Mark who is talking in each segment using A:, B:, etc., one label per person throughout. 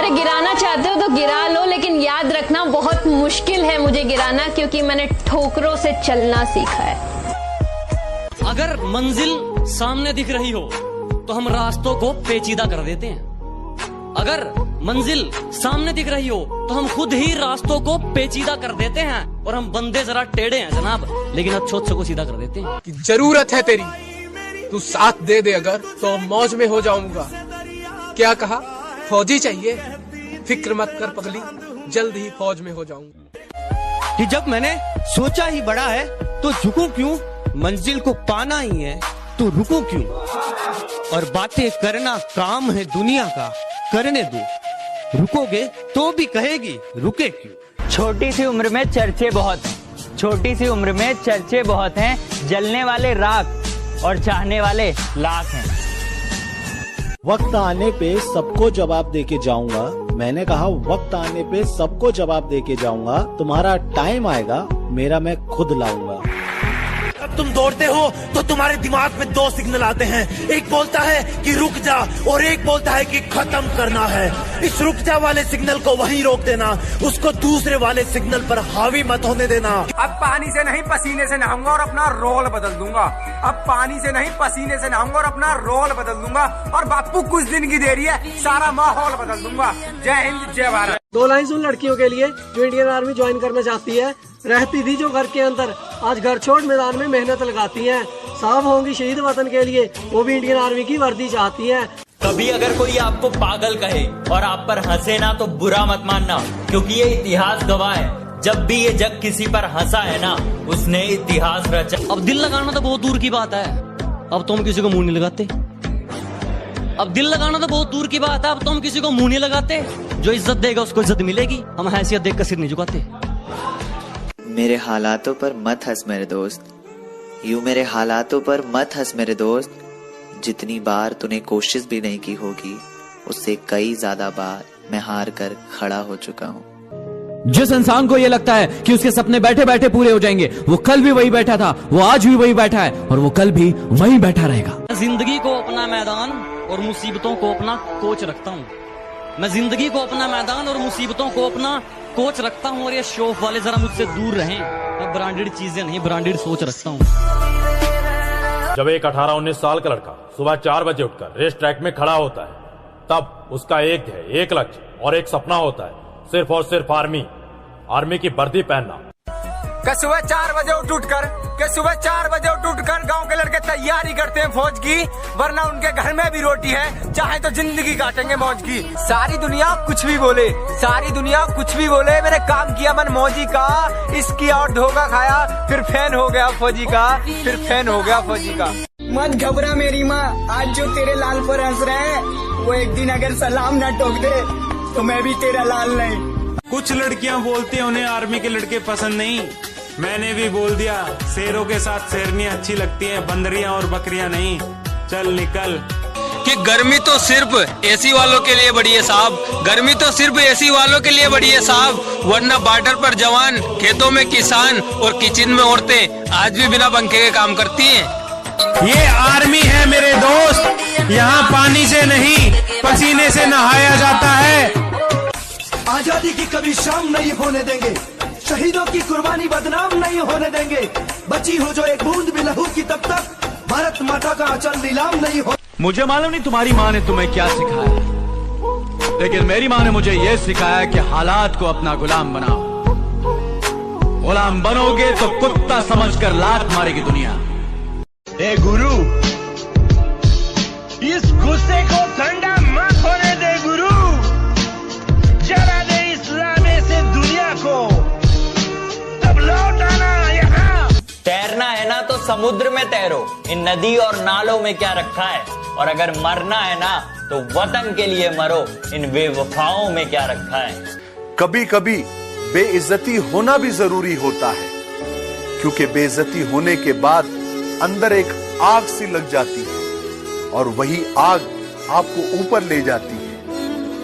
A: मुझे गिराना चाहते हो तो गिरा लो, लेकिन याद रखना बहुत मुश्किल है मुझे गिराना, क्योंकि मैंने ठोकरों से चलना सीखा है।
B: अगर मंजिल सामने दिख रही हो तो हम रास्तों को पेचीदा कर देते हैं। अगर मंजिल सामने दिख रही हो तो हम खुद ही रास्तों को पेचीदा कर देते हैं। और हम बंदे जरा टेढ़े हैं जनाब, लेकिन अच्छों को सीधा कर देते हैं।
C: कि जरूरत है तेरी, तू साथ दे दे अगर तो मौज में हो जाऊंगा। क्या कहा, फौजी चाहिए? फिक्र मत कर पगली, जल्द ही फौज में हो जाऊंगा।
D: कि जब मैंने सोचा ही बड़ा है तो झुकूं क्यों, मंजिल को पाना ही है तो रुकूं क्यों। और बातें करना काम है दुनिया का, करने दो, रुकोगे तो भी कहेगी रुके क्यों।
E: छोटी सी उम्र में चर्चे बहुत हैं, छोटी सी उम्र में चर्चे बहुत हैं, जलने वाले राख और चाहने वाले लाख हैं।
F: वक्त आने पे सबको जवाब देके जाऊंगा। मैंने कहा वक्त आने पे सबको जवाब देके जाऊंगा। तुम्हारा टाइम आएगा, मेरा मैं खुद लाऊंगा।
G: जब तुम दौड़ते हो तो तुम्हारे दिमाग में दो सिग्नल आते हैं, एक बोलता है कि रुक जा और एक बोलता है कि खत्म करना है। इस रुक जा वाले सिग्नल को वहीं रोक देना, उसको दूसरे वाले सिग्नल पर हावी मत होने देना।
H: अब पानी से नहीं पसीने से नहाऊंगा और अपना रोल बदल दूंगा। अब पानी से नहीं पसीने से नहाऊंगा और अपना रोल बदल दूंगा। और बापू कुछ दिन की देरी है, सारा माहौल बदल दूंगा। जय हिंद, जय भारत।
I: 2 लाइन उन लड़कियों के लिए जो इंडियन आर्मी ज्वाइन करना चाहती है। रहती थी जो घर के अंदर, आज घर छोड़ मैदान में मेहनत लगाती हैं। साफ होंगी शहीद वतन के लिए, वो भी इंडियन आर्मी की वर्दी चाहती हैं।
E: कभी अगर कोई आपको पागल कहे और आप पर हंसे ना तो बुरा मत मानना, क्योंकि ये इतिहास गवाह है, जब भी ये जग किसी पर हंसा है ना, उसने इतिहास रचा।
B: अब दिल लगाना तो बहुत दूर की बात है, अब तो हम किसी को मुंह नहीं लगाते। अब दिल लगाना तो बहुत दूर की बात है, अब तो हम किसी को मुंह नहीं लगाते। जो इज्जत देगा उसको इज्जत मिलेगी, हम हैसियत देख कर सिर नहीं झुकाते।
J: मेरे हालातों पर मत हंस मेरे दोस्त, यूं मेरे हालातों पर मत हंस मेरे दोस्त। जितनी बार तूने कोशिश भी नहीं की होगी, उससे कई ज्यादा बार मैं हार कर खड़ा हो चुका हूँ।
K: जिस इंसान को ये लगता है कि उसके सपने बैठे बैठे पूरे हो जाएंगे, वो कल भी वही बैठा था, वो आज भी वही बैठा है और वो कल भी वही बैठा रहेगा।
B: जिंदगी को अपना मैदान और मुसीबतों को अपना कोच रखता हूँ। मैं जिंदगी को अपना मैदान और मुसीबतों को अपना कोच रखता हूँ। और ये शौक वाले जरा मुझसे दूर रहें, मैं ब्रांडेड चीजें नहीं ब्रांडेड सोच रखता हूँ।
L: जब एक 18-19 साल का लड़का सुबह 4 बजे उठकर रेस ट्रैक में खड़ा होता है, तब उसका एक ध्येय, एक लक्ष्य और एक सपना होता है, सिर्फ और सिर्फ आर्मी की वर्दी पहनना।
H: सुबह 4 बजे सुबह 4 बजे उठकर गांव के लड़के तैयारी करते हैं फौज की, वरना उनके घर में भी रोटी है, चाहे तो जिंदगी काटेंगे मौज की। सारी दुनिया कुछ भी बोले, सारी दुनिया कुछ भी बोले, मैंने काम किया मन मौजी का, इसकी और धोखा खाया, फिर फैन हो गया फौजी का, फिर फैन हो गया फौजी का।
M: मत घबरा मेरी माँ, आज जो तेरे लाल पर हंस रहे हैं, वो एक दिन अगर सलाम न ठोक दे तो मैं भी तेरा लाल नहीं।
N: कुछ लड़कियां बोलती हैं उन्हें आर्मी के लड़के पसंद नहीं, मैंने भी बोल दिया शेरों के साथ शेरनियां अच्छी लगती हैं, बंदरियां और बकरियां नहीं। चल निकल।
O: कि गर्मी तो सिर्फ एसी वालों के लिए बड़ी है साहब, गर्मी तो सिर्फ एसी वालों के लिए बड़ी है साहब, वरना बॉर्डर पर जवान, खेतों में किसान और किचन में औरतें आज भी बिना पंखे के काम करती हैं।
N: ये आर्मी है मेरे दोस्त, यहाँ पानी से नहीं पसीने से नहाया जाता है।
G: आजादी की कभी शाम नहीं होने देंगे, शहीदों की कुर्बानी बदनाम नहीं होने देंगे। बची हो जो एक बूंद भी लहू की, तब तक भारत माता का आंचल नीलाम नहीं हो।
K: मुझे मालूम नहीं तुम्हारी माँ ने तुम्हें क्या सिखाया, लेकिन मेरी माँ ने मुझे यह सिखाया कि हालात को अपना गुलाम बनाओ। गुलाम बनोगे तो कुत्ता समझकर लात मारेगी दुनिया।
P: ए गुरु, इस गुस्से को ठंडा मत होने दे गुरु, जरा दे इस्लाम से दुनिया को, तब लौट आना यहाँ।
E: तैरना है ना तो समुद्र में तैरो, इन नदी और नालों में क्या रखा है। और अगर मरना है ना तो वतन के लिए मरो, इन बेवफाओं में क्या रखा है।
Q: कभी कभी बेइज्जती होना भी जरूरी होता है, क्योंकि बेइज्जती होने के बाद अंदर एक आग सी लग जाती है और वही आग आपको ऊपर ले जाती है।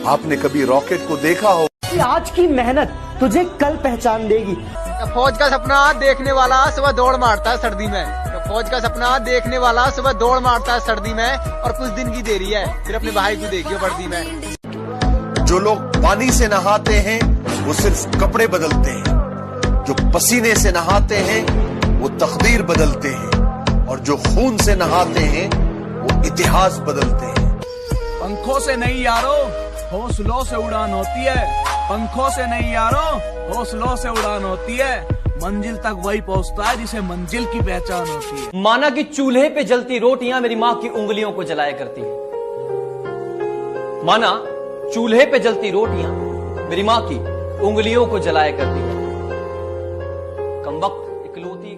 Q: आपने कभी रॉकेट को देखा हो?
M: आज की मेहनत तुझे कल पहचान देगी।
H: फौज का सपना देखने वाला सुबह दौड़ मारता है सर्दी में, फौज का सपना देखने वाला सुबह दौड़ मारता है सर्दी में, और कुछ दिन की देरी है, फिर अपने भाई को देखियो वर्दी में।
Q: जो लोग पानी से नहाते हैं वो सिर्फ कपड़े बदलते हैं, जो पसीने से नहाते हैं वो तकदीर बदलते हैं, और जो खून से नहाते हैं वो इतिहास बदलते हैं।
R: पंखों से नहीं यारो, हौसलों से उड़ान होती है। पंखों से नहीं यारो, हौसलों से उड़ान होती है। मंजिल तक वही पहुंचता है जिसे मंजिल की पहचान होती है।
S: माना कि चूल्हे पे जलती रोटियां मेरी माँ की उंगलियों को जलाया करती हैं। माना चूल्हे पे जलती रोटियां मेरी माँ की उंगलियों को जलाया करती हैं। कमबख्त इकलौती